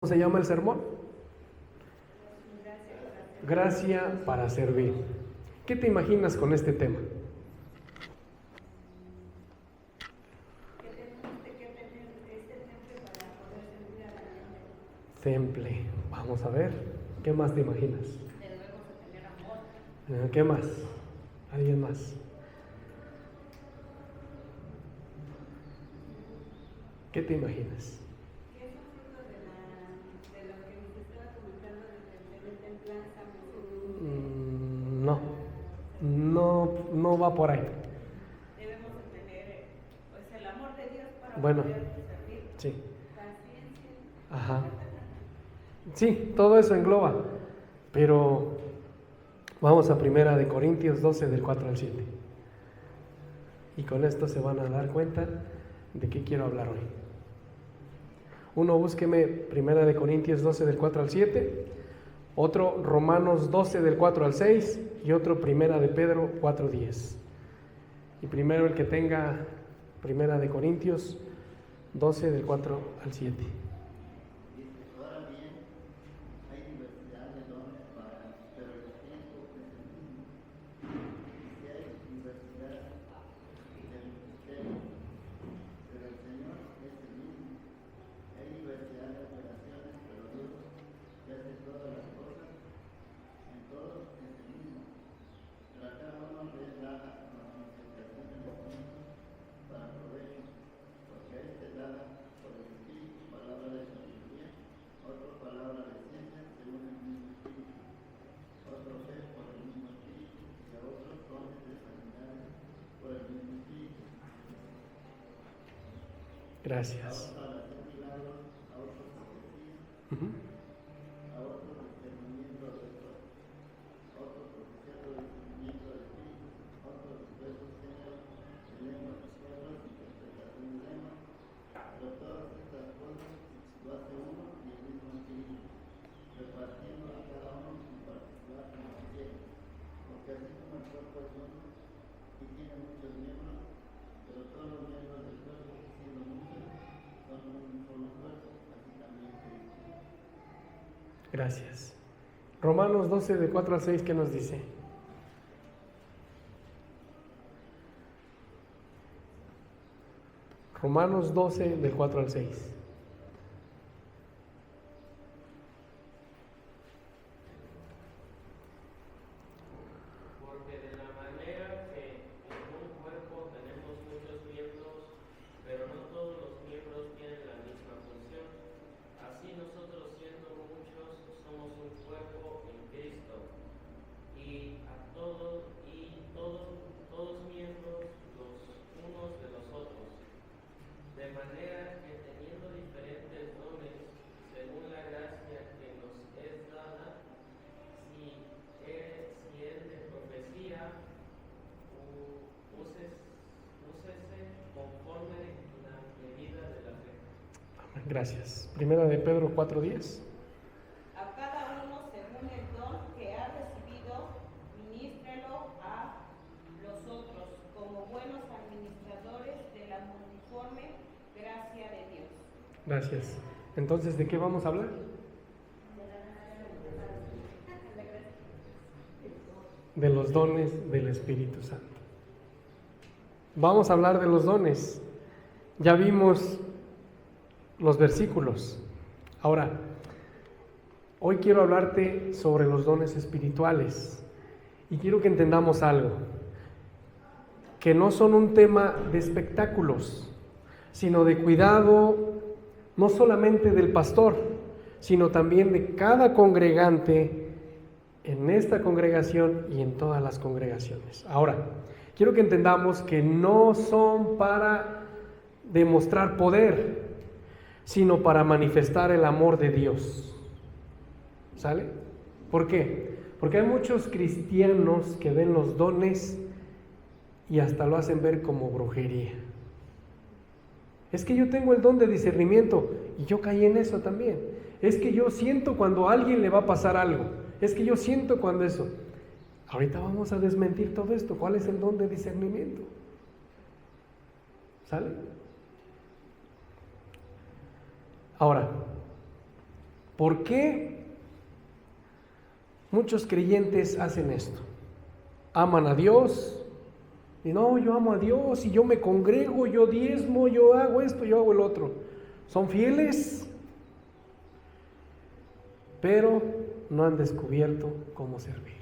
¿Cómo se llama el sermón? Gracia para servir. ¿Qué te imaginas con este tema? Temple. Vamos a ver. ¿Qué más te imaginas? Debemos de tener amor. ¿Qué más? ¿Alguien más? ¿Qué te imaginas? ¿Qué es un fruto de lo que nos estaba comentando de templanza? No va por ahí. Debemos de tener pues, el amor de Dios para Bueno, poder servir. sí. Paciencia. Ajá. Sí, todo eso engloba. Pero vamos a 1 Corintios 12, del 4 al 7. Y con esto se van a dar cuenta de qué quiero hablar hoy. Uno, búsqueme 1 Corintios 12, del 4 al 7. Otro, Romanos 12, del 4 al 6. Y otro, 1 Pedro 4, 10. Y primero el que tenga 1 Corintios 12, del 4 al 7. Ahora bien, hay diversidad de dones pero el Espíritu es el mismo. Y hay diversidad de ministerios, pero el Señor es el mismo. Hay diversidad de operaciones, pero Dios, que hace todas las cosas, en todos es el mismo. Pero a cada uno le da la manifestación del Espíritu para provecho, porque a este dada por el Espíritu palabra de sabiduría, otro palabra de ciencia según el mismo Espíritu, otro fe por el mismo Espíritu, y a otros dones de sanidades por el mismo Espíritu. Gracias. A otros para hacer milagros, a otros profecías, Ujú. a otros discernimiento de otros, otros profecías de discernimiento de Espíritu, otros diversos géneros de lenguas, otros interpretación de lenguas, pero todas estas cosas lo hace uno y el mismo Espíritu, repartiendo a cada uno en particular como quiere, porque así como el cuerpo es uno y tiene muchos miembros, pero todos los miembros del cuerpo, siendo muchos, son un solo cuerpo, así también Cristo. Gracias. Romanos 12, de 4 al 6, ¿qué nos dice? Romanos 12, del 4 al 6. Porque de la manera que en un cuerpo tenemos muchos miembros, pero no todos los miembros tienen la misma función, así nosotros siendo muchos somos un cuerpo en Cristo, y todos miembros los unos de los otros, de manera que teniendo diferentes dones según la gracia que nos es dada, si es de profecía, úsese conforme la medida de la fe. Gracias. 1 Pedro 4, 10. A cada uno según el don que ha recibido, ministrelo a los otros como buenos administradores de la multiforme gracia de Dios. Gracias. Entonces, ¿de qué vamos a hablar? De los dones del Espíritu Santo. Vamos a hablar de los dones. Ya vimos los versículos. Ahora, hoy quiero hablarte sobre los dones espirituales y quiero que entendamos algo, que no son un tema de espectáculos, sino de cuidado, no solamente del pastor, sino también de cada congregante en esta congregación y en todas las congregaciones. Ahora, quiero que entendamos que no son para demostrar poder, sino para manifestar el amor de Dios. ¿Sale? ¿Por qué? Porque hay muchos cristianos que ven los dones y hasta lo hacen ver como brujería. Es que yo tengo el don de discernimiento y yo caí en eso también. Es que yo siento cuando a alguien le va a pasar algo. Es que yo siento cuando eso. Ahorita vamos a desmentir todo esto. ¿Cuál es el don de discernimiento? ¿Sale? Ahora, ¿Por qué muchos creyentes hacen esto? Aman a Dios, y no, yo amo a Dios, y yo me congrego, yo diezmo, yo hago esto, yo hago el otro. Son fieles, pero no han descubierto cómo servir.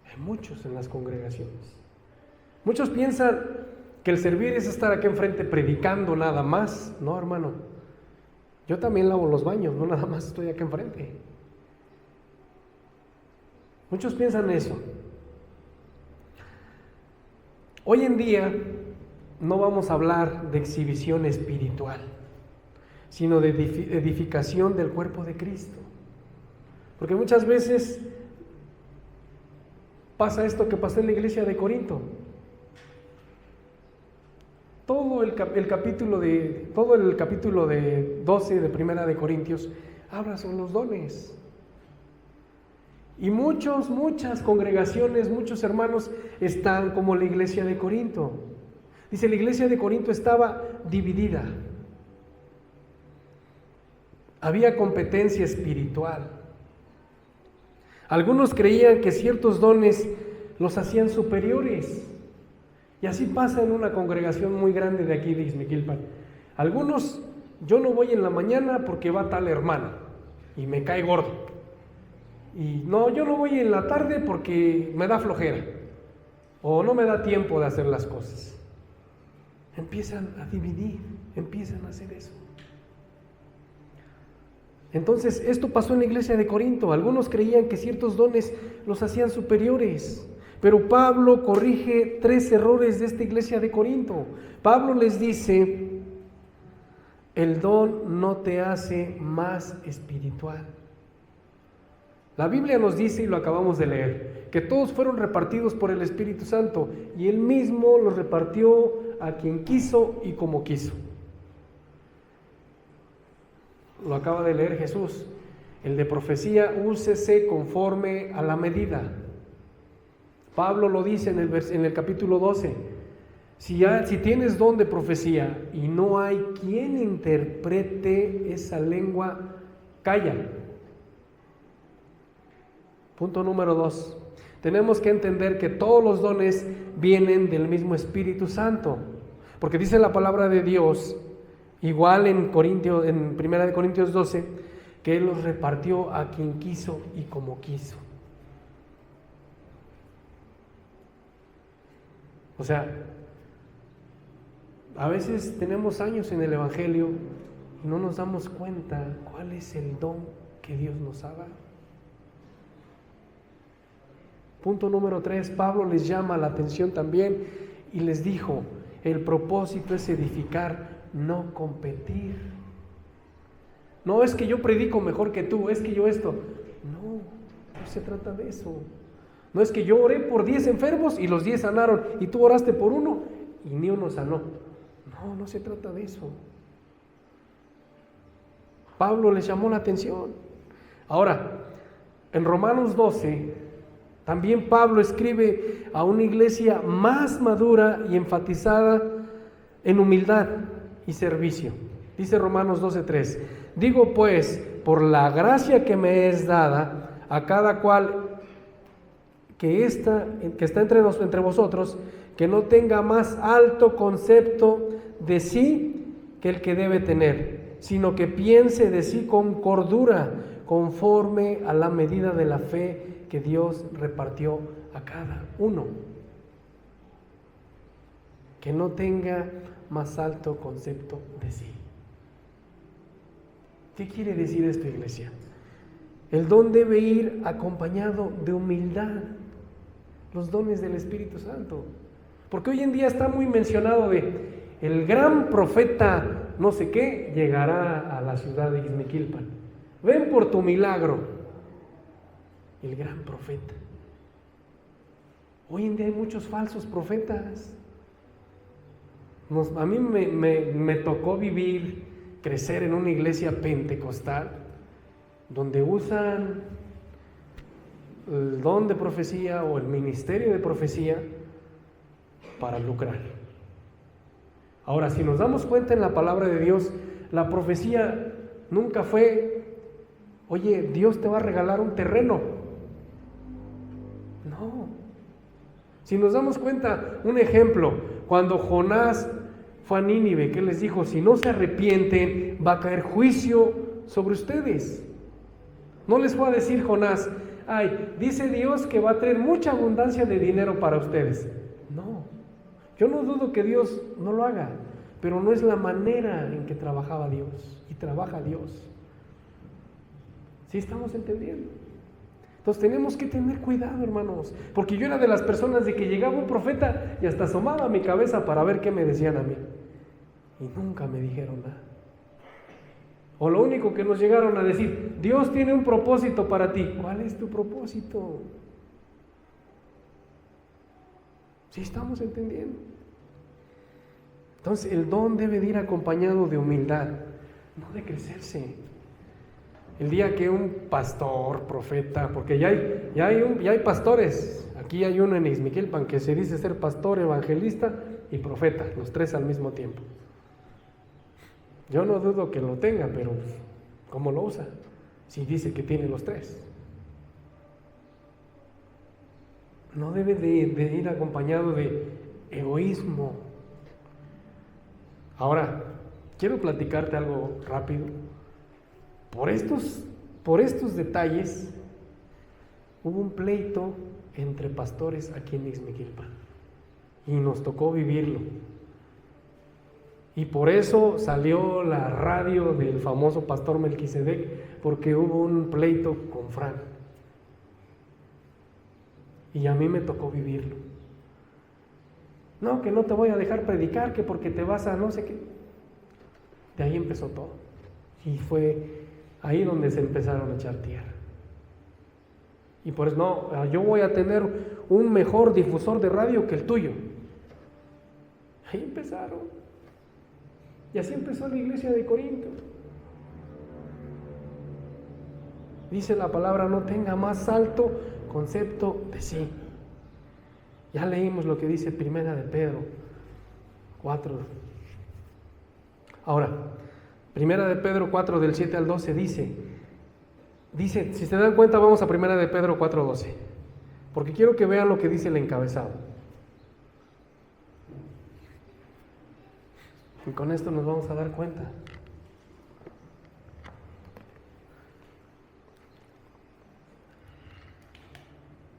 Hay muchos en las congregaciones. Muchos piensan que el servir es estar aquí enfrente predicando nada más. No, hermano, yo también lavo los baños, no nada más estoy aquí enfrente. Muchos piensan eso. Hoy en día no vamos a hablar de exhibición espiritual, sino de edificación del cuerpo de Cristo. Porque muchas veces pasa esto que pasó en la iglesia de Corinto. Todo el capítulo de 12 de Primera de Corintios habla sobre los dones. Y muchas congregaciones, muchos hermanos están como la iglesia de Corinto. Dice, la iglesia de Corinto estaba dividida. Había competencia espiritual. Algunos creían que ciertos dones los hacían superiores. Y así pasa en una congregación muy grande de aquí de Ixmiquilpan. Algunos, yo no voy en la mañana porque va tal hermana y me cae gordo. Y no, yo no voy en la tarde porque me da flojera o no me da tiempo de hacer las cosas. Empiezan a dividir, empiezan a hacer eso. Entonces, esto pasó en la iglesia de Corinto. Algunos creían que ciertos dones los hacían superiores. Pero Pablo corrige 3 errores de esta iglesia de Corinto. Pablo les dice, el don no te hace más espiritual. La Biblia nos dice, y lo acabamos de leer, que todos fueron repartidos por el Espíritu Santo y Él mismo los repartió a quien quiso y como quiso. Lo acaba de leer Jesús. El de profecía, úsese conforme a la medida. Pablo lo dice en el capítulo 12. Si tienes don de profecía y no hay quien interprete esa lengua, calla. Punto número 2. Tenemos que entender que todos los dones vienen del mismo Espíritu Santo. Porque dice la palabra de Dios, igual en 1 Corintios 12, que Él los repartió a quien quiso y como quiso. O sea, a veces tenemos años en el Evangelio y no nos damos cuenta cuál es el don que Dios nos ha dado. Punto número 3, Pablo les llama la atención también y les dijo, el propósito es edificar, no competir. No es que yo predico mejor que tú, es que yo esto. No se trata de eso. No es que yo oré por 10 enfermos y los 10 sanaron y tú oraste por uno y ni uno sanó. No se trata de eso. Pablo les llamó la atención. Ahora, en Romanos 12, también Pablo escribe a una iglesia más madura y enfatizada en humildad y servicio. Dice Romanos 12:3, digo pues, por la gracia que me es dada, a cada cual que está entre vosotros, que no tenga más alto concepto de sí que el que debe tener, sino que piense de sí con cordura, conforme a la medida de la fe que Dios repartió a cada uno. Que no tenga más alto concepto de sí. ¿Qué quiere decir esto, iglesia? El don debe ir acompañado de humildad. Los dones del Espíritu Santo. Porque hoy en día está muy mencionado de el gran profeta no sé qué llegará a la ciudad de Ixmiquilpan. Ven por tu milagro. El gran profeta. Hoy en día hay muchos falsos profetas. A mí me tocó crecer en una iglesia pentecostal donde usan el don de profecía o el ministerio de profecía para lucrar. Ahora, si nos damos cuenta en la palabra de Dios, la profecía nunca fue Oye, Dios te va a regalar un terreno. No. Si nos damos cuenta, un ejemplo, cuando Jonás fue a Nínive, ¿qué les dijo? Si no se arrepienten, va a caer juicio sobre ustedes. No les fue a decir Jonás, ay, dice Dios que va a traer mucha abundancia de dinero para ustedes. No, yo no dudo que Dios no lo haga, pero no es la manera en que trabajaba Dios y trabaja Dios. ¿Sí estamos entendiendo? Entonces tenemos que tener cuidado, hermanos, porque yo era de las personas de que llegaba un profeta y hasta asomaba mi cabeza para ver qué me decían a mí. Y nunca me dijeron nada. O lo único que nos llegaron a decir, Dios tiene un propósito para ti. ¿Cuál es tu propósito? ¿Sí estamos entendiendo? Entonces el don debe de ir acompañado de humildad, no de crecerse. El día que un pastor, profeta, porque ya hay pastores, aquí hay uno en Ixmiquilpan que se dice ser pastor, evangelista y profeta, los tres al mismo tiempo. Yo no dudo que lo tenga, pero ¿cómo lo usa? Si dice que tiene los tres. No debe de ir acompañado de egoísmo. Ahora, quiero platicarte algo rápido. Por estos detalles, hubo un pleito entre pastores aquí en Ixmiquilpan y nos tocó vivirlo. Y por eso salió la radio del famoso pastor Melquisedec, porque hubo un pleito con Fran. Y a mí me tocó vivirlo. No, que no te voy a dejar predicar, que porque te vas a no sé qué. De ahí empezó todo. Y fue ahí donde se empezaron a echar tierra. Y por eso, no, yo voy a tener un mejor difusor de radio que el tuyo. Ahí empezaron. Y así empezó la iglesia de Corinto. Dice la palabra, no tenga más alto concepto de sí. Ya leímos lo que dice Primera de Pedro 4. Ahora, Primera de Pedro 4 del 7 al 12 dice, si se dan cuenta, vamos a Primera de Pedro 4:12, porque quiero que vean lo que dice el encabezado. Y con esto nos vamos a dar cuenta.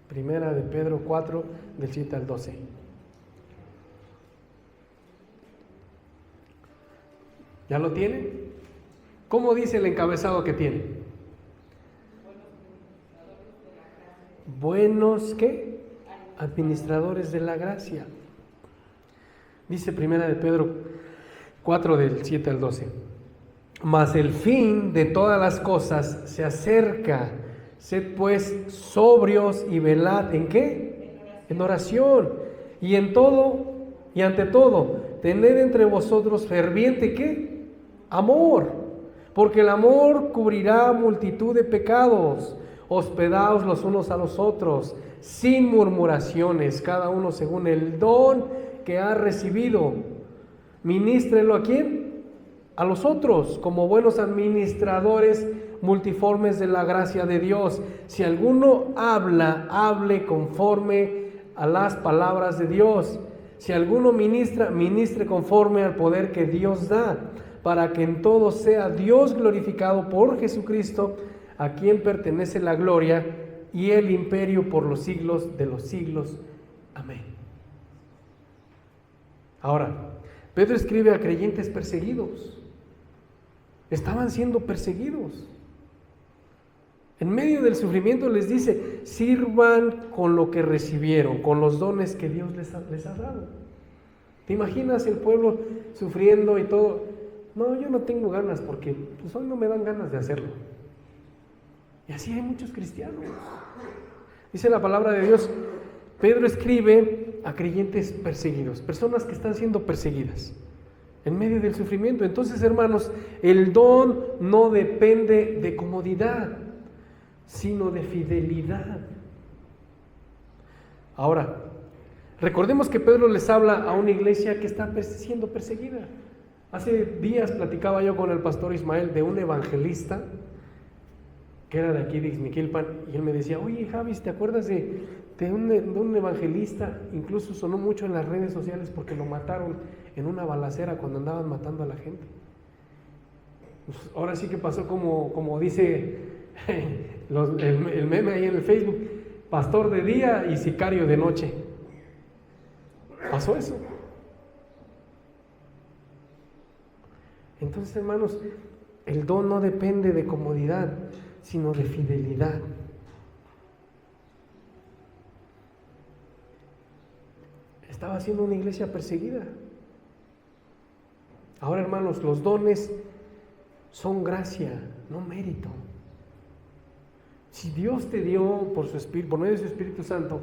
Primera de Pedro 4 del 7 al 12. ¿Ya lo tiene? ¿Cómo dice el encabezado que tiene? Buenos, ¿qué? Administradores de la gracia. Dice Primera de Pedro 4 del 7 al 12. Mas el fin de todas las cosas se acerca. Sed pues sobrios y velad, ¿en qué? En oración. Y en todo, y ante todo, tened entre vosotros ferviente, ¿qué? Amor. Porque el amor cubrirá multitud de pecados. Hospedaos los unos a los otros, sin murmuraciones, cada uno según el don que ha recibido. Ministrelo ¿a quién? A los otros, como buenos administradores multiformes de la gracia de Dios. Si alguno habla, hable conforme a las palabras de Dios. Si alguno ministra, ministre conforme al poder que Dios da, para que en todo sea Dios glorificado por Jesucristo, a quien pertenece la gloria y el imperio por los siglos de los siglos. Amén. Ahora, Pedro escribe a creyentes perseguidos. Estaban siendo perseguidos. En medio del sufrimiento les dice, sirvan con lo que recibieron, con los dones que Dios les ha dado. ¿Te imaginas el pueblo sufriendo y todo? No, yo no tengo ganas porque pues hoy no me dan ganas de hacerlo. Y así hay muchos cristianos. Dice la palabra de Dios, Pedro escribe a creyentes perseguidos, personas que están siendo perseguidas en medio del sufrimiento. Entonces, hermanos, el don no depende de comodidad, sino de fidelidad. Ahora, recordemos que Pedro les habla a una iglesia que está siendo perseguida. Hace días platicaba yo con el pastor Ismael de un evangelista que era de aquí de Ixmiquilpan, y él me decía, oye Javi, ¿te acuerdas de un evangelista? Incluso sonó mucho en las redes sociales porque lo mataron en una balacera cuando andaban matando a la gente. Pues ahora sí que pasó como dice el meme ahí en el Facebook, pastor de día y sicario de noche. Pasó eso. Entonces, hermanos, el don no depende de comodidad, sino de fidelidad. Estaba siendo una iglesia perseguida. Ahora, hermanos, los dones son gracia, no mérito. Si Dios te dio por medio de su Espíritu Santo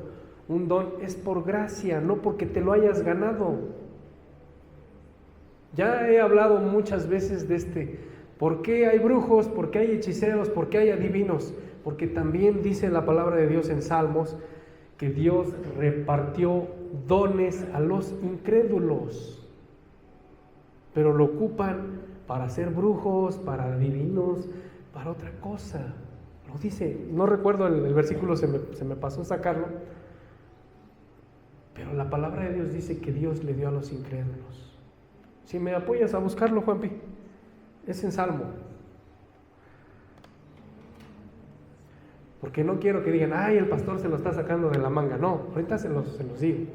un don, es por gracia, no porque te lo hayas ganado. Ya he hablado muchas veces de ¿por qué hay brujos? ¿Por qué hay hechiceros? ¿Por qué hay adivinos? Porque también dice la palabra de Dios en Salmos que Dios repartió dones a los incrédulos, pero lo ocupan para ser brujos, para adivinos, para otra cosa. Lo dice, no recuerdo el versículo, se me pasó sacarlo, pero la palabra de Dios dice que Dios le dio a los incrédulos. Si me apoyas a buscarlo, Juanpi, es en Salmo. Porque no quiero que digan, ay, el pastor se lo está sacando de la manga. No, ahorita se los digo.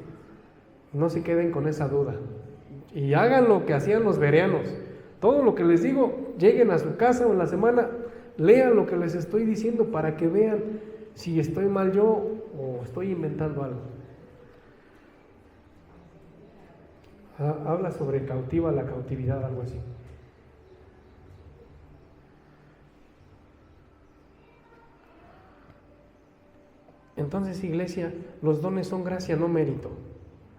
No se queden con esa duda. Y hagan lo que hacían los bereanos. Todo lo que les digo, lleguen a su casa o en la semana, lean lo que les estoy diciendo para que vean si estoy mal yo o estoy inventando algo. Habla sobre cautiva la cautividad, algo así. Entonces, iglesia, los dones son gracia, no mérito.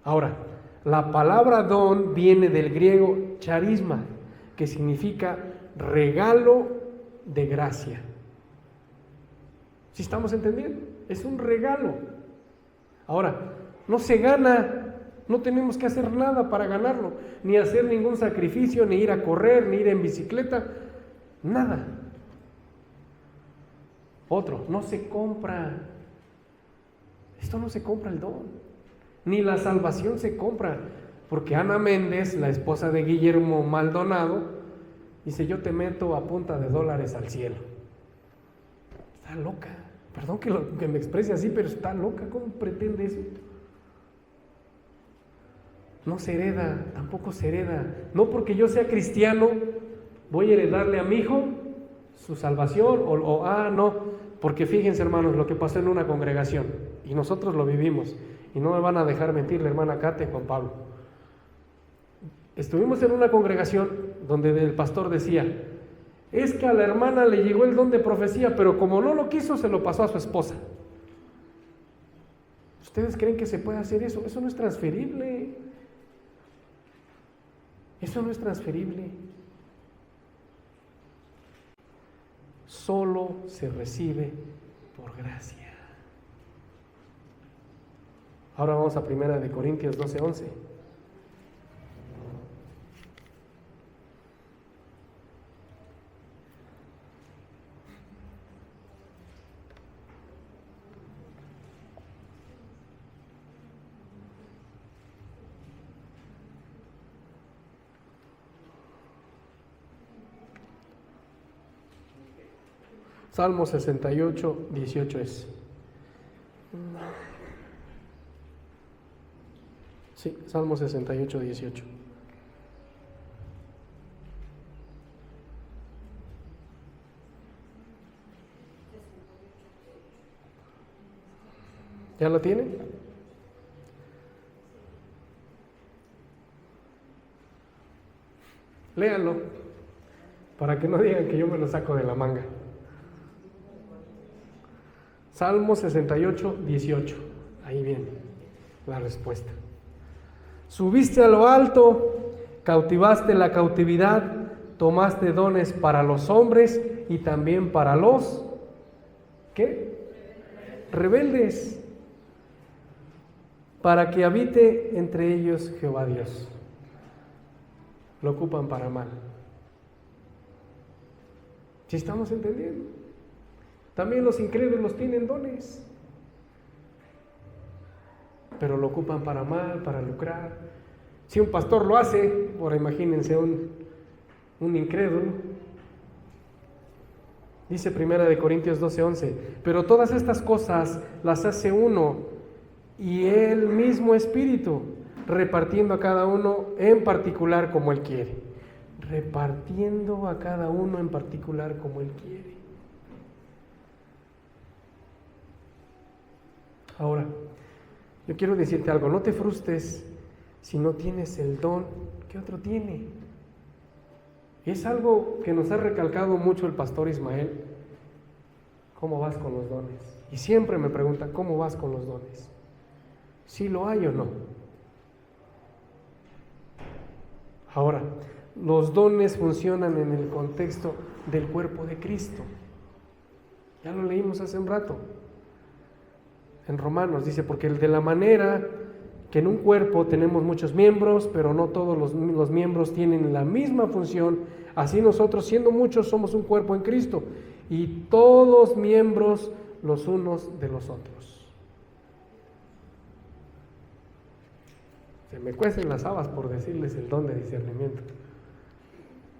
Ahora, la palabra don viene del griego charisma, que significa regalo de gracia. ¿Sí estamos entendiendo? Es un regalo. Ahora, no se gana. No tenemos que hacer nada para ganarlo, ni hacer ningún sacrificio, ni ir a correr, ni ir en bicicleta, nada. Otro, no se compra. Esto no se compra el don, ni la salvación se compra, porque Ana Méndez, la esposa de Guillermo Maldonado, dice, yo te meto a punta de dólares al cielo. Está loca, perdón que me exprese así, pero está loca. ¿Cómo pretende eso? No se hereda, tampoco se hereda. No porque yo sea cristiano voy a heredarle a mi hijo su salvación no, porque fíjense, hermanos, lo que pasó en una congregación y nosotros lo vivimos y no me van a dejar mentir la hermana Cate y Juan Pablo. Estuvimos en una congregación donde el pastor decía, es que a la hermana le llegó el don de profecía, pero como no lo quiso, se lo pasó a su esposa. ¿Ustedes creen que se puede hacer eso? Eso no es transferible. Eso no es transferible. Solo se recibe por gracia. Ahora vamos a 1 Corintios 12:11. Salmo 68, 18 es. Sí, Salmo 68, 18. ¿Ya lo tienen? Léanlo, para que no digan que yo me lo saco de la manga. Salmo 68, 18. Ahí viene la respuesta. Subiste a lo alto, cautivaste la cautividad, tomaste dones para los hombres y también para los ¿qué? Rebeldes, para que habite entre ellos Jehová Dios. Lo ocupan para mal. ¿Sí estamos entendiendo? También los incrédulos tienen dones, pero lo ocupan para mal, para lucrar. Si un pastor lo hace, ahora imagínense un incrédulo. Dice 1 Corintios 12:11, pero todas estas cosas las hace uno y el mismo Espíritu, repartiendo a cada uno en particular como Él quiere. Repartiendo a cada uno en particular como Él quiere. Ahora, yo quiero decirte algo, no te frustres si no tienes el don que otro tiene. Es algo que nos ha recalcado mucho el pastor Ismael. ¿Cómo vas con los dones? Y siempre me pregunta, ¿cómo vas con los dones? ¿Si lo hay o no? Ahora, los dones funcionan en el contexto del cuerpo de Cristo. Ya lo leímos hace un rato. En Romanos dice, porque de la manera que en un cuerpo tenemos muchos miembros, pero no todos los miembros tienen la misma función, así nosotros, siendo muchos, somos un cuerpo en Cristo, y todos miembros los unos de los otros. Se me cuecen las habas por decirles el don de discernimiento.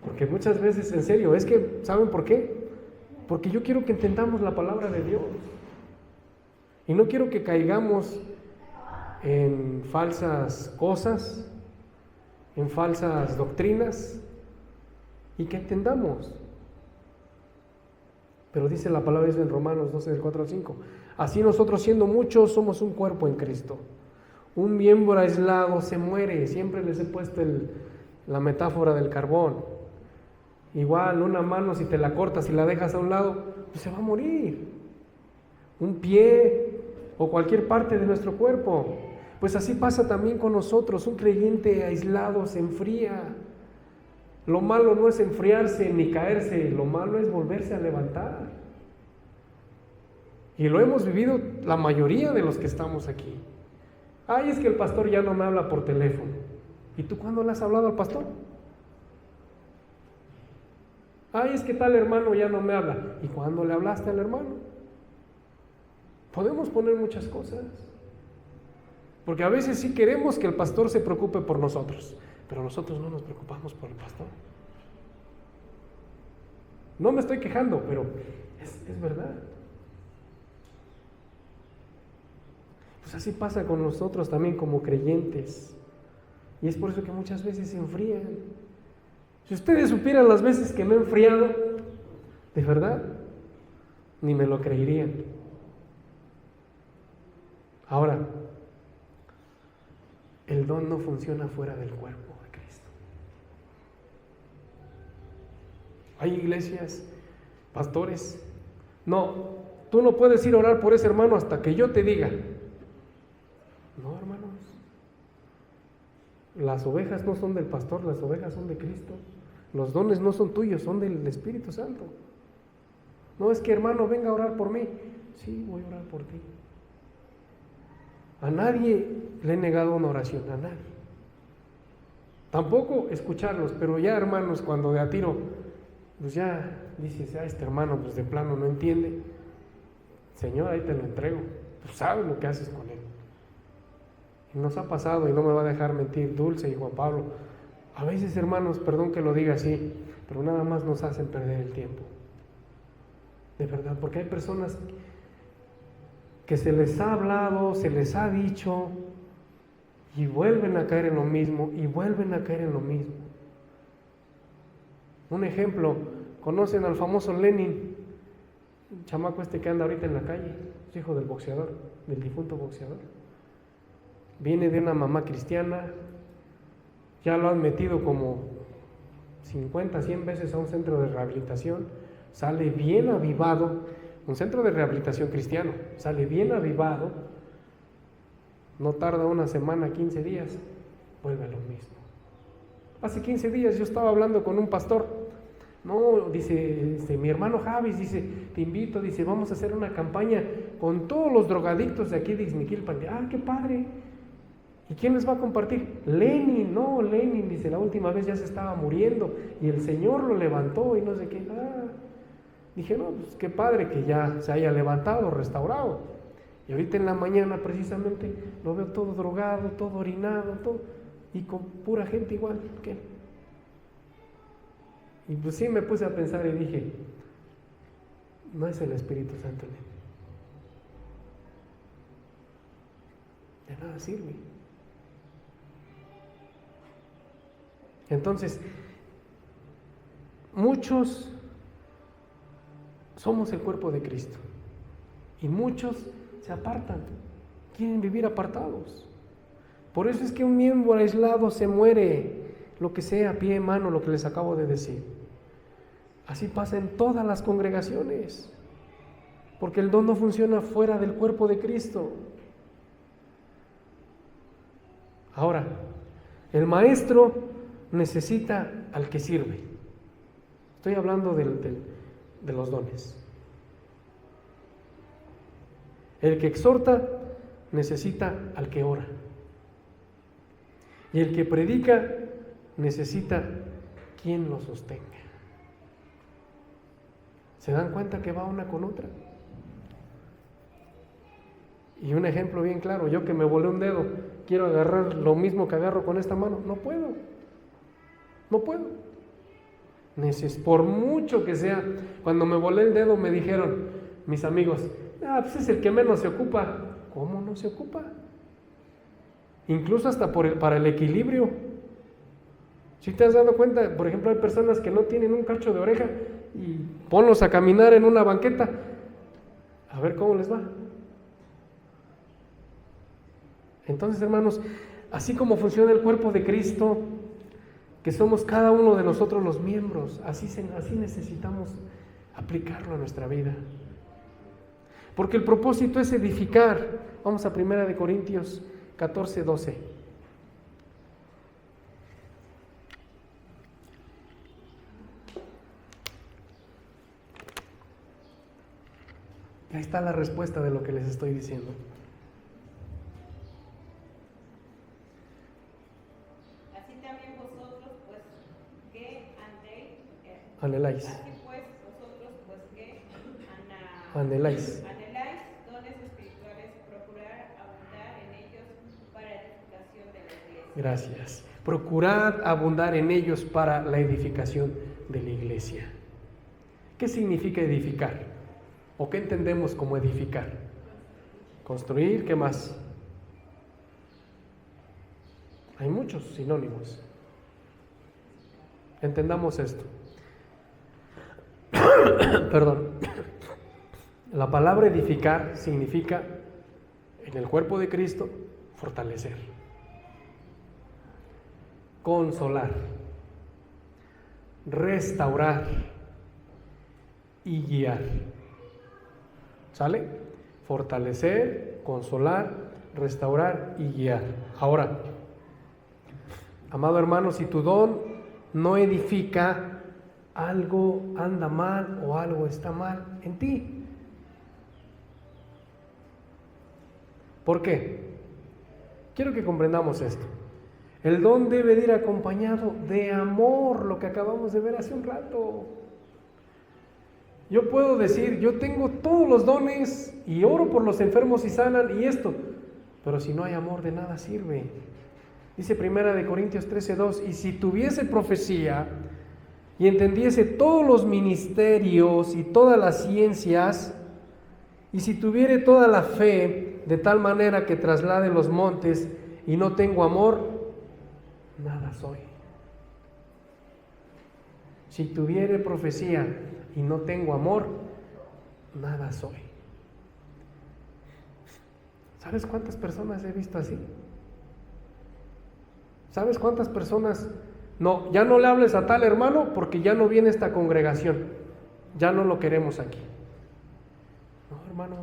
Porque muchas veces, en serio, es que, ¿saben por qué? Porque yo quiero que entendamos la palabra de Dios. Y no quiero que caigamos en falsas cosas, en falsas doctrinas, y que entendamos. Pero dice la palabra en Romanos 12, del 4 al 5. Así nosotros, siendo muchos, somos un cuerpo en Cristo. Un miembro aislado se muere. Siempre les he puesto la metáfora del carbón. Igual, una mano, si te la cortas y la dejas a un lado, pues se va a morir. Un pie o cualquier parte de nuestro cuerpo. Pues así pasa también con nosotros. Un creyente aislado se enfría. Lo malo no es enfriarse ni caerse, lo malo es volverse a levantar. Y lo hemos vivido la mayoría de los que estamos aquí. Ay, es que el pastor ya no me habla por teléfono. ¿Y tú cuándo le has hablado al pastor? Ay, es que tal hermano ya no me habla. ¿Y cuándo le hablaste al hermano? Podemos poner muchas cosas. Porque a veces sí queremos que el pastor se preocupe por nosotros, pero nosotros no nos preocupamos por el pastor. No me estoy quejando, pero es verdad. Pues así pasa con nosotros también como creyentes. Y es por eso que muchas veces se enfrían. Si ustedes supieran las veces que me he enfriado, de verdad, ni me lo creerían. Ahora, el don no funciona fuera del cuerpo de Cristo. Hay iglesias, pastores, no, tú no puedes ir a orar por ese hermano hasta que yo te diga. No, hermanos, las ovejas no son del pastor, las ovejas son de Cristo. Los dones no son tuyos, son del Espíritu Santo. No es que hermano venga a orar por mí. Sí, voy a orar por ti. A nadie le he negado una oración, a nadie. Tampoco escucharlos, pero ya hermanos, cuando de a tiro, pues ya dices, este hermano pues de plano no entiende. Señor, ahí te lo entrego. Tú sabes lo que haces con él. Y nos ha pasado, y no me va a dejar mentir Dulce y Juan Pablo. A veces, hermanos, perdón que lo diga así, pero nada más nos hacen perder el tiempo. De verdad, porque hay personas que se les ha hablado, se les ha dicho, y vuelven a caer en lo mismo, y vuelven a caer en lo mismo. Un ejemplo, ¿conocen al famoso Lenin? El chamaco que anda ahorita en la calle, es hijo del boxeador, del difunto boxeador. Viene de una mamá cristiana, ya lo han metido como 50, 100 veces a un centro de rehabilitación, sale bien avivado, un centro de rehabilitación cristiano, sale bien avivado, no tarda una semana, 15 días, vuelve a lo mismo. Hace 15 días yo estaba hablando con un pastor, no, dice, mi hermano Javis, dice, te invito, dice, vamos a hacer una campaña con todos los drogadictos de aquí de Ixmiquilpan. Qué padre. ¿Y quién les va a compartir? Lenin, no, Lenin, dice, la última vez ya se estaba muriendo y el Señor lo levantó y no sé qué. Dije, no, pues qué padre que ya se haya levantado, restaurado. Y ahorita en la mañana precisamente lo veo todo drogado, todo orinado, todo, y con pura gente igual que él. Y pues sí me puse a pensar y dije, no es el Espíritu Santo en él. De nada sirve. Entonces, muchos somos el cuerpo de Cristo y muchos se apartan, quieren vivir apartados. Por eso es que un miembro aislado se muere, lo que sea, pie, mano, lo que les acabo de decir. Así pasa en todas las congregaciones, porque el don no funciona fuera del cuerpo de Cristo. Ahora, el maestro necesita al que sirve. Estoy hablando de los dones. El que exhorta necesita al que ora. Y el que predica necesita quien lo sostenga. ¿Se dan cuenta que va una con otra? Y un ejemplo bien claro, yo que me volé un dedo, quiero agarrar lo mismo que agarro con esta mano, no puedo. No puedo. Por mucho que sea, cuando me volé el dedo me dijeron mis amigos, pues es el que menos se ocupa. ¿Cómo no se ocupa? Incluso hasta para el equilibrio. Si te has dado cuenta, por ejemplo, hay personas que no tienen un cacho de oreja y ponlos a caminar en una banqueta, a ver cómo les va. Entonces, hermanos, así como funciona el cuerpo de Cristo, que somos cada uno de nosotros los miembros, así necesitamos aplicarlo a nuestra vida. Porque el propósito es edificar. Vamos a 1 Corintios 14, 12. Ahí está la respuesta de lo que les estoy diciendo. Así también vosotros, pues, que Anheláis. así pues, vosotros, pues, que Anheláis. anheláis dones espirituales, procurar abundar en ellos para edificación de la iglesia. Gracias. Procurad abundar en ellos para la edificación de la iglesia. ¿Qué significa edificar? ¿O qué entendemos como edificar? Construir, ¿qué más? Hay muchos sinónimos. Entendamos esto. Perdón. La palabra edificar significa, en el cuerpo de Cristo, fortalecer, consolar, restaurar y guiar. ¿Sale? Fortalecer, consolar, restaurar y guiar. Ahora, amado hermano, si tu don no edifica, algo anda mal o algo está mal en ti. ¿Por qué? Quiero que comprendamos esto. El don debe de ir acompañado de amor, lo que acabamos de ver hace un rato. Yo puedo decir, yo tengo todos los dones y oro por los enfermos y sanan y esto, pero si no hay amor de nada sirve. Dice 1 Corintios 13:2, y si tuviese profecía y entendiese todos los ministerios y todas las ciencias, y si tuviere toda la fe de tal manera que traslade los montes y no tengo amor, nada soy. Si tuviere profecía y no tengo amor, nada soy. ¿Sabes cuántas personas he visto así? ¿Sabes cuántas personas? No, ya no le hables a tal hermano porque ya no viene esta congregación. Ya no lo queremos aquí. No, hermanos.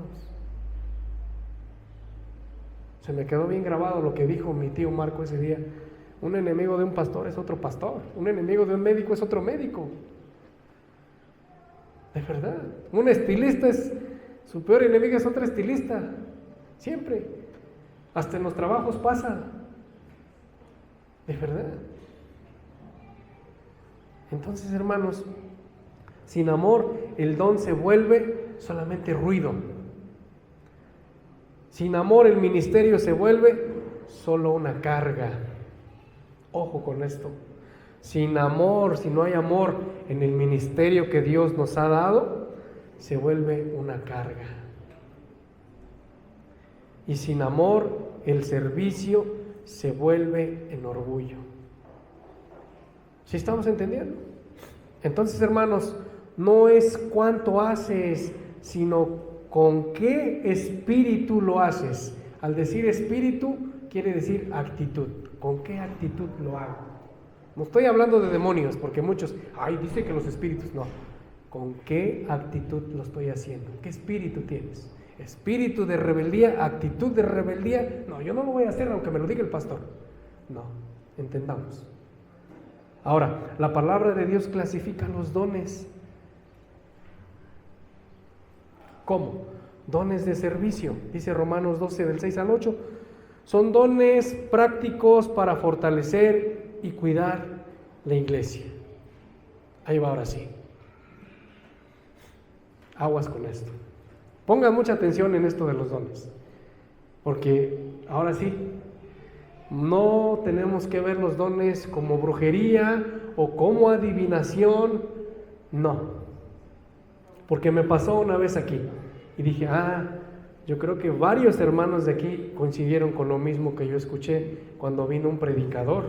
Se me quedó bien grabado lo que dijo mi tío Marco ese día. Un enemigo de un pastor es otro pastor. Un enemigo de un médico es otro médico. De verdad. Un estilista su peor enemigo es otro estilista. Siempre. Hasta en los trabajos pasa. De verdad. Entonces, hermanos, Sin amor, el don se vuelve solamente ruido. Sin amor, el ministerio se vuelve solo una carga. Ojo con esto. Sin amor, si no hay amor en el ministerio que Dios nos ha dado, se vuelve una carga. Y sin amor, el servicio se vuelve en orgullo. ¿Sí estamos entendiendo? Entonces, hermanos, no es cuánto haces, sino con qué espíritu lo haces. Al decir espíritu, quiere decir actitud. ¿Con qué actitud lo hago? No estoy hablando de demonios, porque muchos, dice que los espíritus, no. ¿Con qué actitud lo estoy haciendo? ¿Qué espíritu tienes? ¿Espíritu de rebeldía? ¿Actitud de rebeldía? No, yo no lo voy a hacer aunque me lo diga el pastor. No, entendamos. Ahora, la palabra de Dios clasifica los dones. ¿Cómo? Dones de servicio. Dice Romanos 12, del 6 al 8. Son dones prácticos para fortalecer y cuidar la iglesia. Ahí va ahora sí. Aguas con esto. Pongan mucha atención en esto de los dones. Porque ahora sí, no tenemos que ver los dones como brujería o como adivinación. No. Porque me pasó una vez aquí y dije, yo creo que varios hermanos de aquí coincidieron con lo mismo que yo escuché cuando vino un predicador,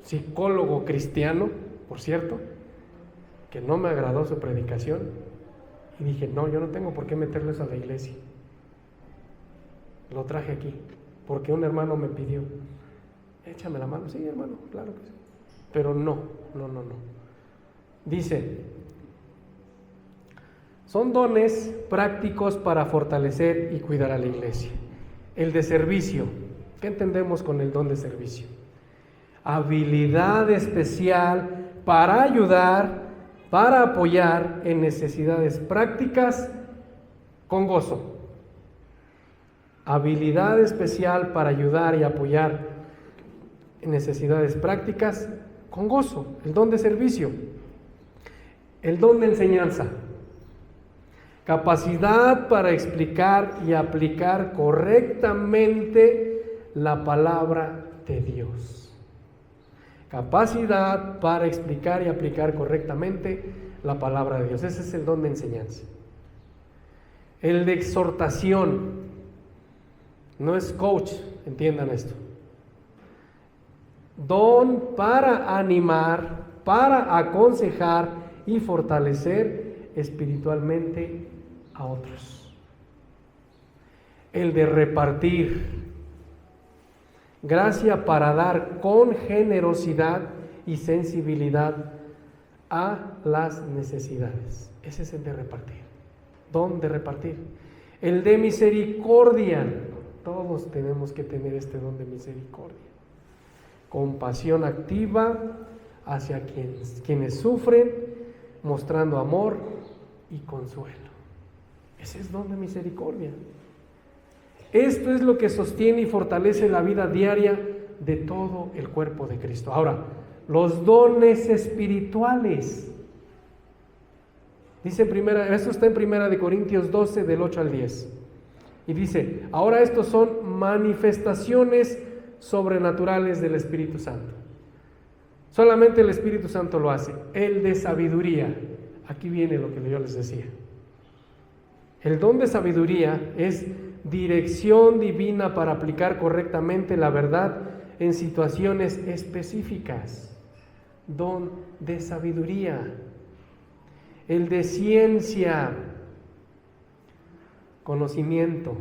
psicólogo cristiano, por cierto, que no me agradó su predicación. Y dije, no, yo no tengo por qué meterles a la iglesia. Lo traje aquí, porque un hermano me pidió, échame la mano. Sí, hermano, claro que sí. Pero no. Dice, son dones prácticos para fortalecer y cuidar a la iglesia. El de servicio. ¿Qué entendemos con el don de servicio? Habilidad especial para ayudar, para apoyar en necesidades prácticas con gozo. Habilidad especial para ayudar y apoyar en necesidades prácticas con gozo. El don de servicio. El don de enseñanza. Capacidad para explicar y aplicar correctamente la palabra de Dios. Capacidad para explicar y aplicar correctamente la palabra de Dios. Ese es el don de enseñanza. El de exhortación. No es coach, entiendan esto. Don para animar, para aconsejar y fortalecer espiritualmente a otros. El de repartir. Gracia para dar con generosidad y sensibilidad a las necesidades. Ese es el de repartir. Don de repartir. El de misericordia. Todos tenemos que tener este don de misericordia. Compasión activa hacia quienes sufren, mostrando amor y consuelo. Ese es don de misericordia. Esto es lo que sostiene y fortalece la vida diaria de todo el cuerpo de Cristo. Ahora, los dones espirituales. Dice esto está en 1 Corintios 12, del 8 al 10. Y dice, ahora estos son manifestaciones sobrenaturales del Espíritu Santo. Solamente el Espíritu Santo lo hace. El de sabiduría. Aquí viene lo que yo les decía. El don de sabiduría es dirección divina para aplicar correctamente la verdad en situaciones específicas. Don de sabiduría. El de ciencia, conocimiento.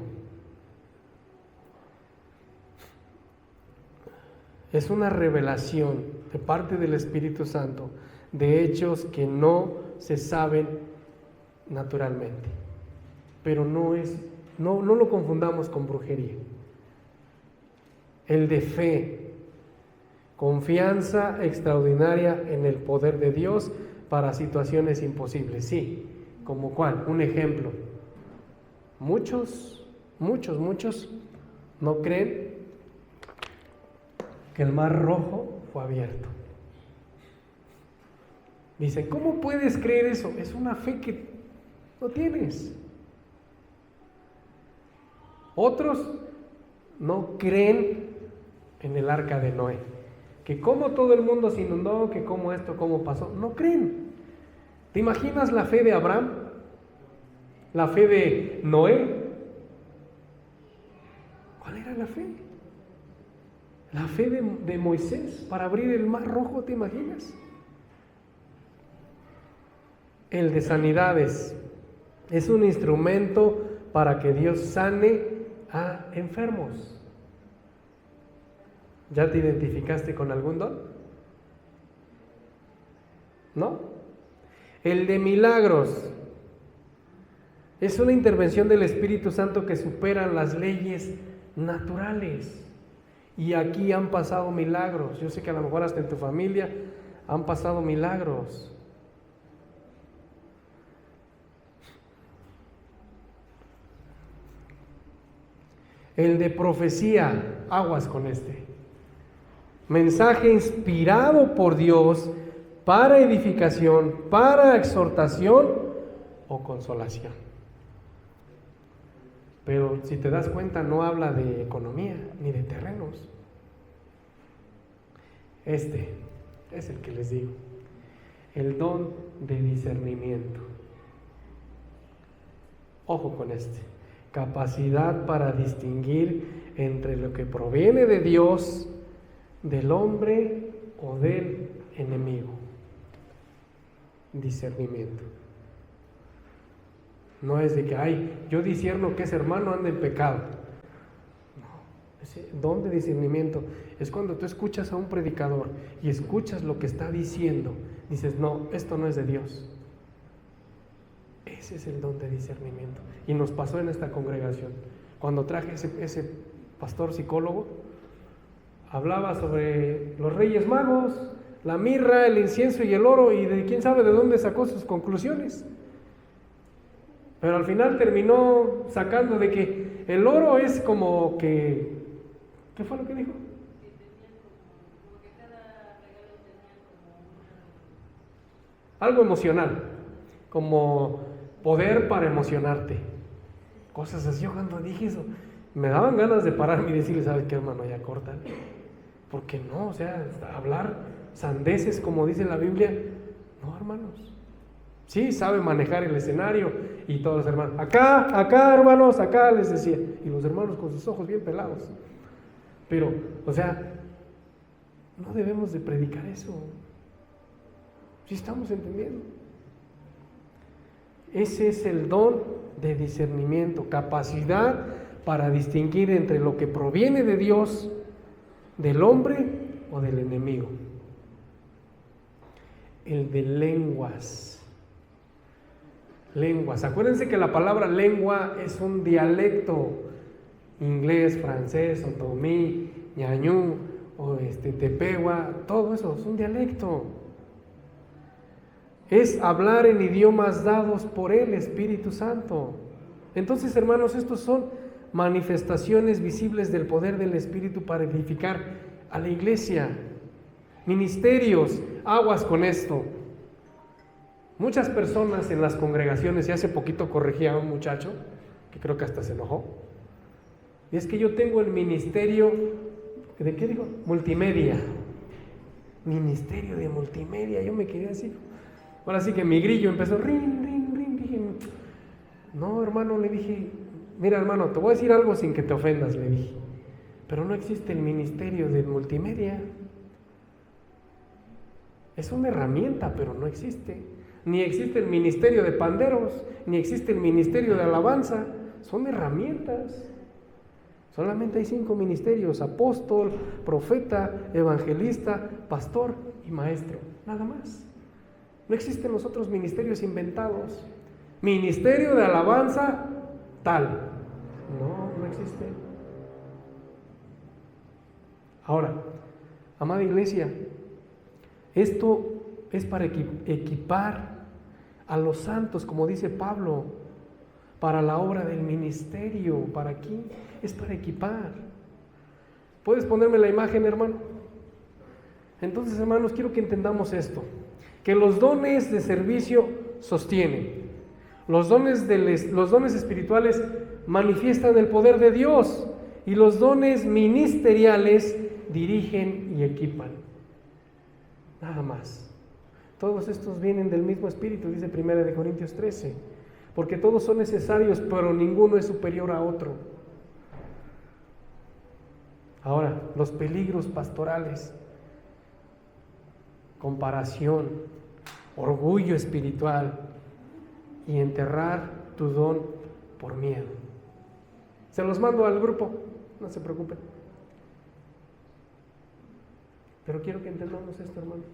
Es una revelación de parte del Espíritu Santo de hechos que no se saben naturalmente. Pero no lo confundamos con brujería. El de fe, confianza extraordinaria en el poder de Dios para situaciones imposibles. Sí, ¿como cuál? Un ejemplo. Muchos no creen que el mar Rojo fue abierto. Dicen, ¿cómo puedes creer eso? Es una fe que no tienes. Otros no creen en el arca de Noé. Que como todo el mundo se inundó, que como esto, cómo pasó. No creen. ¿Te imaginas la fe de Abraham? ¿La fe de Noé? ¿Cuál era la fe? La fe de Moisés para abrir el mar rojo, ¿te imaginas? El de sanidades es un instrumento para que Dios sane a enfermos. ¿Ya te identificaste con algún don? ¿No? El de milagros es una intervención del Espíritu Santo que supera las leyes naturales. Y aquí han pasado milagros. Yo sé que a lo mejor hasta en tu familia han pasado milagros. El de profecía, aguas con este. Mensaje inspirado por Dios para edificación, para exhortación o consolación. Pero si te das cuenta, no habla de economía ni de terrenos. Este es el que les digo, el don de discernimiento. Ojo con este, capacidad para distinguir entre lo que proviene de Dios, del hombre o del enemigo. Discernimiento. No es de que, yo discierno que ese hermano anda en pecado. No, ese don de discernimiento es cuando tú escuchas a un predicador y escuchas lo que está diciendo, dices, no, esto no es de Dios. Ese es el don de discernimiento. Y nos pasó en esta congregación. Cuando traje ese pastor psicólogo, hablaba sobre los Reyes Magos, la mirra, el incienso y el oro, y de quién sabe de dónde sacó sus conclusiones. Pero al final terminó sacando de que el oro es como que... ¿Qué fue lo que dijo? Algo emocional, como poder para emocionarte. Cosas así. Yo cuando dije eso, me daban ganas de pararme y decirle, ¿sabes qué, hermano? Ya córtale. Porque no, o sea, hablar sandeces como dice la Biblia, no, hermanos. Sí, sabe manejar el escenario y todos los hermanos, acá hermanos, acá les decía, y los hermanos con sus ojos bien pelados. Pero, o sea, no debemos de predicar eso. ¿Sí estamos entendiendo? Ese es el don de discernimiento, capacidad para distinguir entre lo que proviene de Dios, del hombre o del enemigo. El de lenguas. Lenguas. Acuérdense que la palabra lengua es un dialecto. Inglés, francés, otomí, ñañú, o tepehua, todo eso es un dialecto. Es hablar en idiomas dados por el Espíritu Santo. Entonces, hermanos, estos son manifestaciones visibles del poder del Espíritu para edificar a la iglesia. Ministerios, aguas con esto. Muchas personas en las congregaciones, y hace poquito corregía a un muchacho, que creo que hasta se enojó, y es que yo tengo el ministerio, ¿de qué digo? Multimedia. Ministerio de multimedia, yo me quería decir. Ahora sí que mi grillo empezó, ring, ring, ring. Dije, no, hermano, le dije, mira, hermano, te voy a decir algo sin que te ofendas, le dije, pero no existe el ministerio de multimedia. Es una herramienta, pero no existe. Ni existe el ministerio de panderos, ni existe el ministerio de alabanza. Son herramientas. Solamente hay 5 ministerios: apóstol, profeta, evangelista, pastor y maestro. Nada más. No existen los otros ministerios inventados. Ministerio de alabanza, tal. No existe. Ahora, amada iglesia, esto es para equipar a los santos, como dice Pablo, para la obra del ministerio. ¿Para aquí? Es para equipar. ¿Puedes ponerme la imagen, hermano? Entonces, hermanos, quiero que entendamos esto, que los dones de servicio sostienen. Los dones espirituales manifiestan el poder de Dios y los dones ministeriales dirigen y equipan. Nada más. Todos estos vienen del mismo Espíritu, dice 1 Corintios 13, porque todos son necesarios, pero ninguno es superior a otro. Ahora, los peligros pastorales: comparación, orgullo espiritual y enterrar tu don por miedo. Se los mando al grupo, no se preocupen. Pero quiero que entendamos esto, hermanos.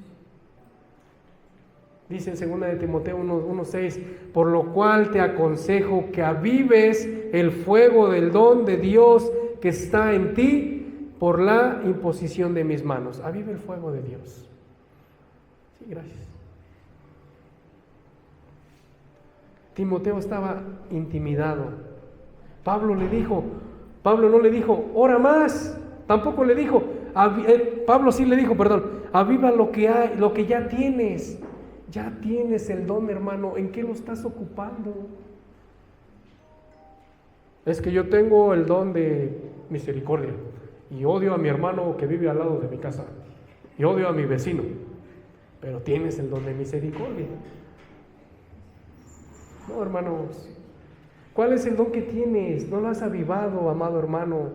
Dice en 2 de Timoteo 1:6, por lo cual te aconsejo que avives el fuego del don de Dios que está en ti por la imposición de mis manos. Avive el fuego de Dios. Sí, gracias. Timoteo estaba intimidado. Pablo no le dijo, ora más. Tampoco le dijo, Pablo sí le dijo, aviva lo que ya tienes. Ya tienes el don, hermano. ¿En qué lo estás ocupando? Es que yo tengo el don de misericordia y odio a mi hermano que vive al lado de mi casa y odio a mi vecino, pero tienes el don de misericordia. No, hermanos, ¿cuál es el don que tienes? No lo has avivado, amado hermano.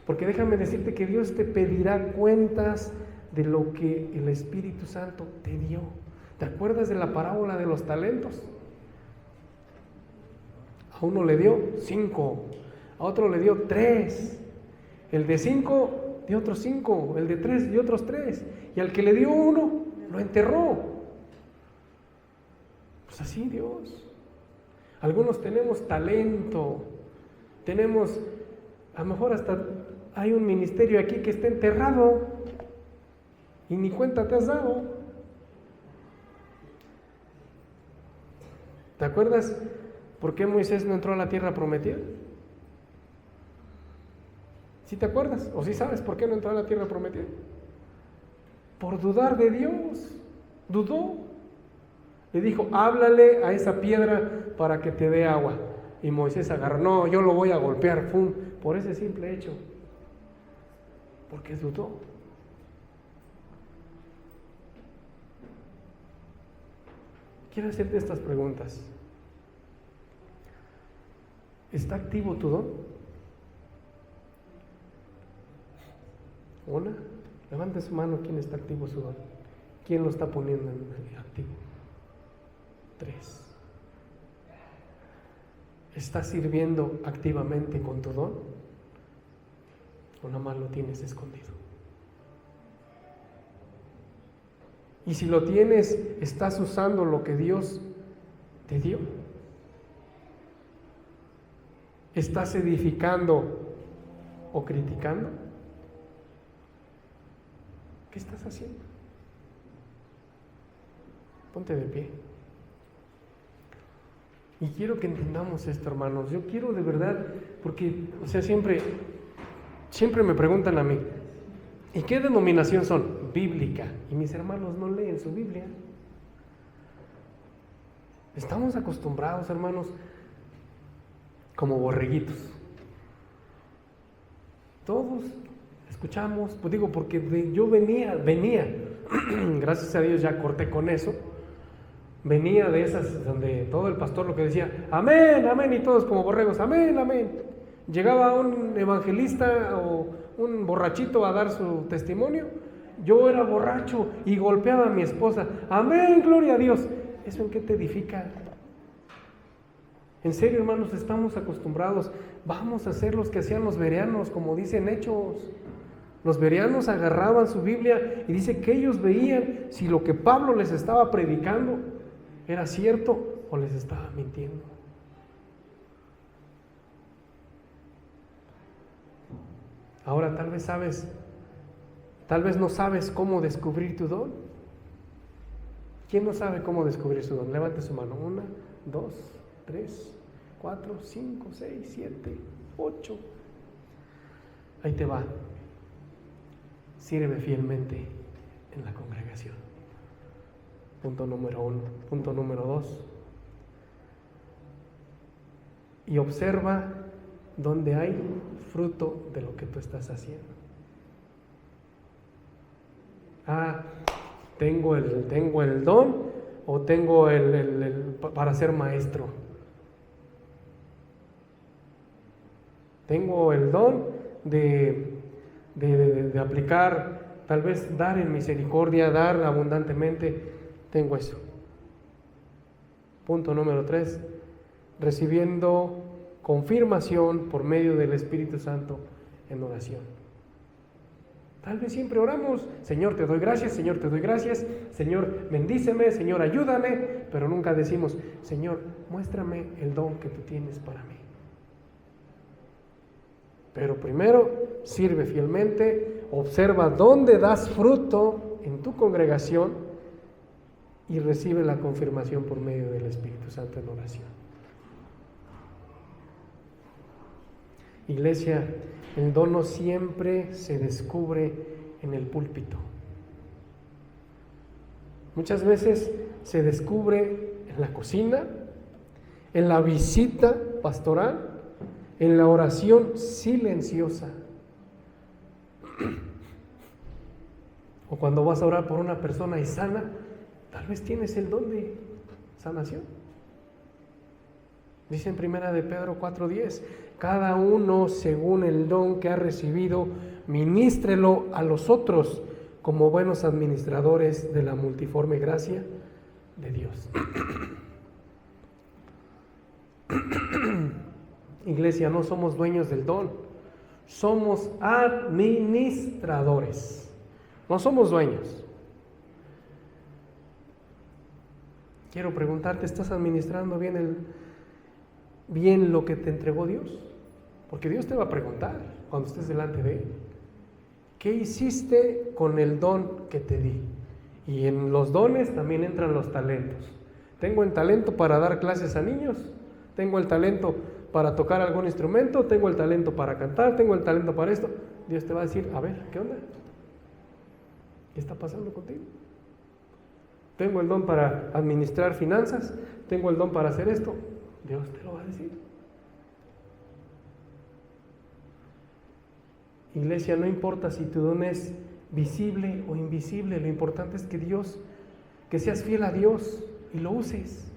Porque déjame decirte que Dios te pedirá cuentas de lo que el Espíritu Santo te dio. ¿Te acuerdas de la parábola de los talentos? A uno le dio 5, a otro le dio 3, el de 5 dio otros 5, el de 3 dio otros 3, y al que le dio 1 lo enterró. Pues así Dios. Algunos tenemos talento, tenemos, a lo mejor hasta hay un ministerio aquí que está enterrado y ni cuenta te has dado. ¿Te acuerdas por qué Moisés no entró a la tierra prometida? ¿Sí te acuerdas? ¿O sí sabes por qué no entró a la tierra prometida? Por dudar de Dios. Dudó. Le dijo, háblale a esa piedra para que te dé agua. Y Moisés agarró, no, yo lo voy a golpear, ¡fum!, por ese simple hecho. Porque dudó. Quiero hacerte estas preguntas. ¿Está activo tu don? Una, levante su mano. ¿Quién está activo su don? ¿Quién lo está poniendo en activo? 3. ¿Estás sirviendo activamente con tu don? ¿O nada más lo tienes escondido? Y si lo tienes, ¿estás usando lo que Dios te dio? ¿Estás edificando o criticando? ¿Qué estás haciendo? Ponte de pie. Y quiero que entendamos esto, hermanos. Yo quiero de verdad, porque, siempre me preguntan a mí, ¿y qué denominación son? Bíblica. Y mis hermanos no leen su Biblia. Estamos acostumbrados, hermanos, como borreguitos. Todos escuchamos, pues digo, porque yo venía, gracias a Dios ya corté con eso. Venía de esas donde todo el pastor lo que decía, amén, amén, y todos como borregos, amén, amén. Llegaba un evangelista o un borrachito a dar su testimonio, yo era borracho y golpeaba a mi esposa, amén, gloria a Dios. ¿Eso en qué te edifica? En serio, hermanos, estamos acostumbrados. Vamos a ser los que hacían los bereanos, como dicen Hechos. Los bereanos agarraban su Biblia y dice que ellos veían si lo que Pablo les estaba predicando era cierto o les estaba mintiendo. Ahora tal vez no sabes cómo descubrir tu don. ¿Quién no sabe cómo descubrir su don? Levante su mano. 1, 2, 3, 4, 5, 6, 7, 8. Ahí te va. Sirve fielmente en la congregación. Punto número 1. Punto número 2. Y observa dónde hay fruto de lo que tú estás haciendo. Tengo el don o tengo para ser maestro. Tengo el don de aplicar, tal vez dar en misericordia, dar abundantemente. Tengo eso. Punto número 3. Recibiendo confirmación por medio del Espíritu Santo en oración. Tal vez siempre oramos, Señor te doy gracias, Señor te doy gracias, Señor bendíceme, Señor ayúdame, pero nunca decimos, Señor muéstrame el don que tú tienes para mí. Pero primero sirve fielmente, observa dónde das fruto en tu congregación y recibe la confirmación por medio del Espíritu Santo en oración. Iglesia, el don no siempre se descubre en el púlpito. Muchas veces se descubre en la cocina, en la visita pastoral, en la oración silenciosa. O cuando vas a orar por una persona y sana, tal vez tienes el don de sanación. Dice en 1 de Pedro 4:10, cada uno según el don que ha recibido, ministrelo a los otros como buenos administradores de la multiforme gracia de Dios. Iglesia, no somos dueños del don, somos administradores, no somos dueños. Quiero preguntarte, ¿estás administrando bien lo que te entregó Dios? Porque Dios te va a preguntar cuando estés delante de Él, ¿qué hiciste con el don que te di? Y en los dones también entran los talentos. Tengo el talento para dar clases a niños, tengo el talento para tocar algún instrumento, tengo el talento para cantar, tengo el talento para esto. Dios te va a decir, a ver, ¿qué onda? ¿Qué está pasando contigo? Tengo el don para administrar finanzas, tengo el don para hacer esto. Dios te lo va a decir. Iglesia, no importa si tu don es visible o invisible, lo importante es que seas fiel a Dios y lo uses.